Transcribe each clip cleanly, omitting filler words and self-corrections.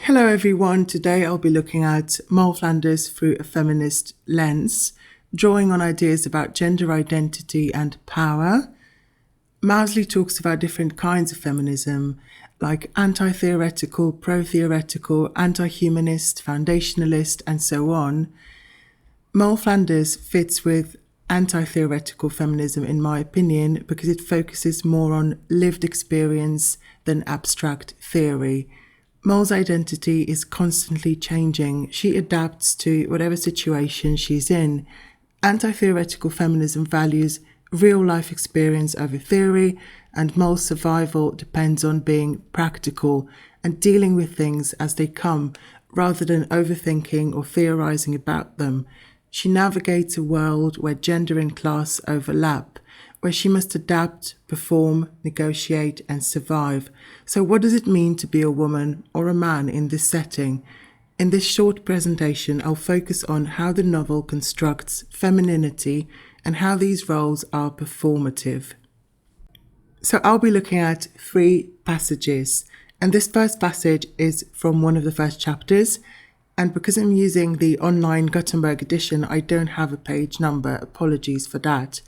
Hello everyone, today I'll be looking at Moll Flanders through a feminist lens, drawing on ideas about gender identity and power. Mousley talks about different kinds of feminism, like anti-theoretical, pro-theoretical, anti-humanist, foundationalist, and so on. Moll Flanders fits with anti-theoretical feminism in my opinion because it focuses more on lived experience than abstract theory. Moll's identity is constantly changing. She adapts to whatever situation she's in. Anti-theoretical feminism values real-life experience over theory, and Moll's survival depends on being practical and dealing with things as they come, rather than overthinking or theorizing about them. She navigates a world where gender and class overlap, where she must adapt, perform, negotiate, and survive. So what does it mean to be a woman or a man in this setting? In this short presentation, I'll focus on how the novel constructs femininity and how these roles are performative. So I'll be looking at 3 passages, and this first passage is from one of the first chapters, and because I'm using the online Gutenberg edition, I don't have a page number. Apologies for that.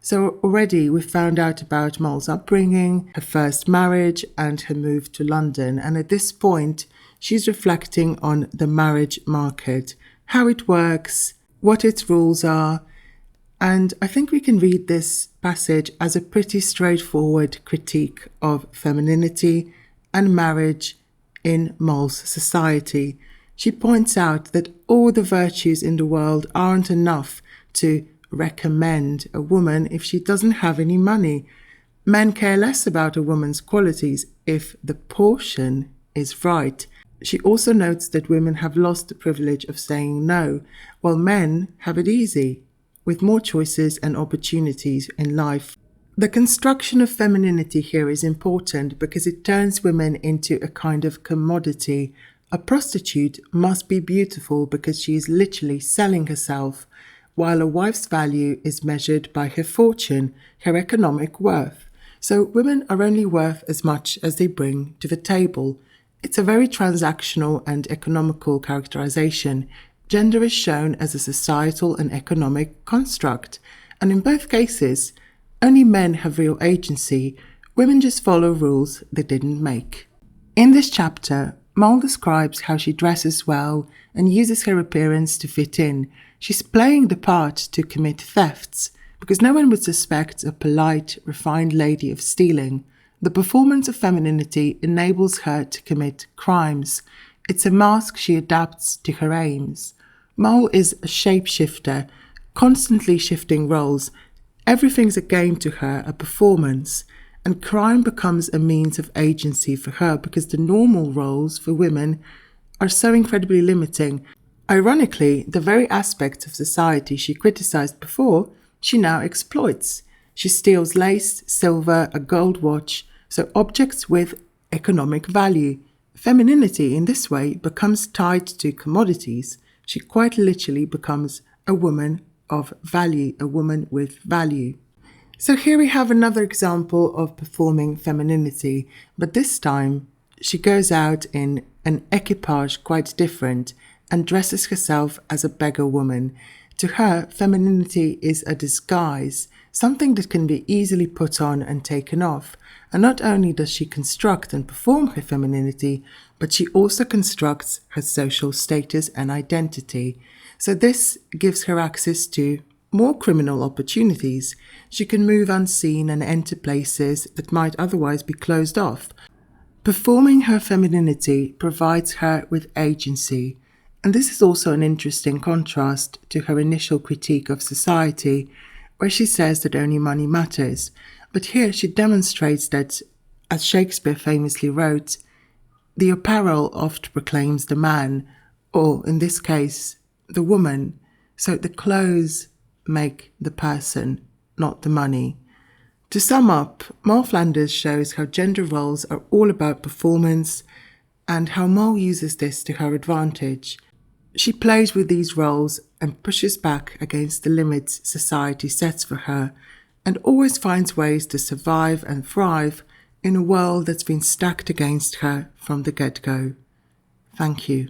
So already we've found out about Moll's upbringing, her first marriage, and her move to London. And at this point, she's reflecting on the marriage market, how it works, what its rules are. And I think we can read this passage as a pretty straightforward critique of femininity and marriage in Moll's society. She points out that all the virtues in the world aren't enough to recommend a woman if she doesn't have any money. Men care less about a woman's qualities if the portion is right. She also notes that women have lost the privilege of saying no, while men have it easy, with more choices and opportunities in life. The construction of femininity here is important because it turns women into a kind of commodity. A prostitute must be beautiful because she is literally selling herself, while a wife's value is measured by her fortune, her economic worth. So women are only worth as much as they bring to the table. It's a very transactional and economical characterization. Gender is shown as a societal and economic construct, and in both cases, only men have real agency. Women just follow rules they didn't make. In this chapter, Moll describes how she dresses well and uses her appearance to fit in. She's playing the part to commit thefts, because no one would suspect a polite, refined lady of stealing. The performance of femininity enables her to commit crimes. It's a mask she adapts to her aims. Moll is a shapeshifter, constantly shifting roles. Everything's a game to her, a performance. And crime becomes a means of agency for her because the normal roles for women are so incredibly limiting. Ironically, the very aspects of society she criticized before, she now exploits. She steals lace, silver, a gold watch, so objects with economic value. Femininity in this way becomes tied to commodities. She quite literally becomes a woman of value, a woman with value. So here we have another example of performing femininity, but this time she goes out in an equipage quite different and dresses herself as a beggar woman. To her, femininity is a disguise, something that can be easily put on and taken off. And not only does she construct and perform her femininity, but she also constructs her social status and identity. So this gives her access to more criminal opportunities. She can move unseen and enter places that might otherwise be closed off. Performing her femininity provides her with agency. And this is also an interesting contrast to her initial critique of society, where she says that only money matters. But here she demonstrates that, as Shakespeare famously wrote, the apparel oft proclaims the man, or in this case, the woman. So the clothes make the person, not the money. To sum up, Moll Flanders shows how gender roles are all about performance and how Moll uses this to her advantage. She plays with these roles and pushes back against the limits society sets for her, and always finds ways to survive and thrive in a world that's been stacked against her from the get-go. Thank you.